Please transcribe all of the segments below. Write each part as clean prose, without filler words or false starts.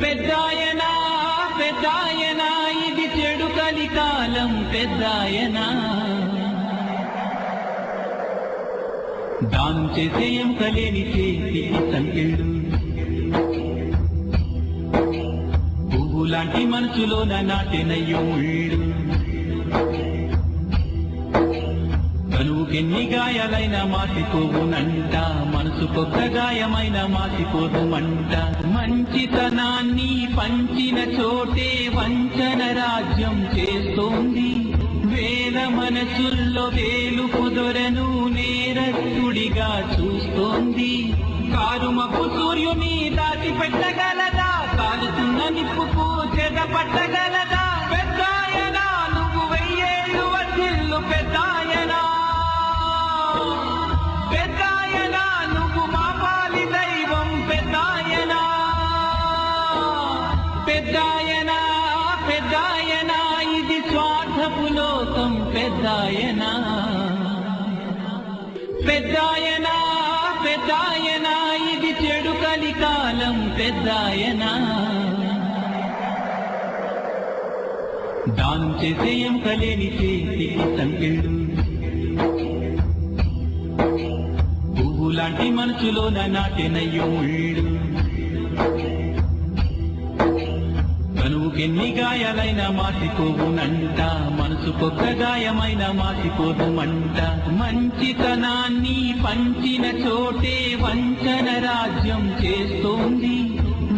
పెద్దాయనా పెద్దాయనా ఇది చెడు కలికాలం పెద్దాయనా దానం చేసే ఎముకలేని చేతి సంకెళ్ళు పువ్వులాంటి మనసులోన నాటినయ్యో ముళ్ళు కనువుకెన్ని గాయాలైన మాసిపోవునంట మనసుకొక్క గాయమైన మాసిపోదుమంట మంచితనాన్ని పంచిన చోటే వంచన రాజ్యం చేస్తోంది వేల మనసుల్లో వేలు కుదరను నేరస్తుడిగా చూస్తోంది కారుమపు సూర్యుని దాచిపెట్టగలదా కాలుతున్న నిప్పుకు చెద పట్టగలదా పెద్దాయనా నువ్వు వెయ్యేళ్ళు వర్ధిల్లు పెద్దాయనా పెద్దాయనా నువ్వు మా పాలి దైవం పెద్దాయనా పెద్దాయనా పెద్దాయనా ఇది స్వార్థపు లోకం పెద్దాయనా పెద్దాయనా పెద్దాయనా ఇది చెడు కలికాలం పెద్దాయనా దానం చేసే ఎముకలేని చేతికి సంకెళ్ళు పువ్వులాంటి మనసులోన నాటినయ్యో ముళ్ళు కనువుకెన్ని గాయాలైన మాసిపోవునంట మనసుకొక్క గాయమైన మాసిపోదుమంట మంచితనాన్ని పంచిన చోటే వంచన రాజ్యం చేస్తోంది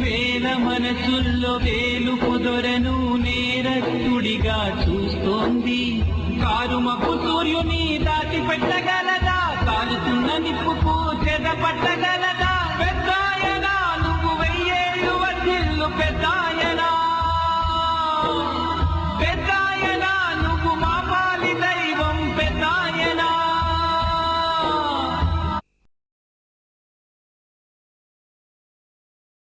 వేల మనసుల్లో వేలు కుదరను నేరస్తుడిగా చూస్తోంది కారుమపు సూర్యుని దాచిపెట్టగలదా కాలుతున్న నిప్పుకు చెద పట్టగలదా పెద్దాయనా నువ్వు వెయ్యేళ్ళు వర్ధిల్లు పెద్దాయనా పెద్ద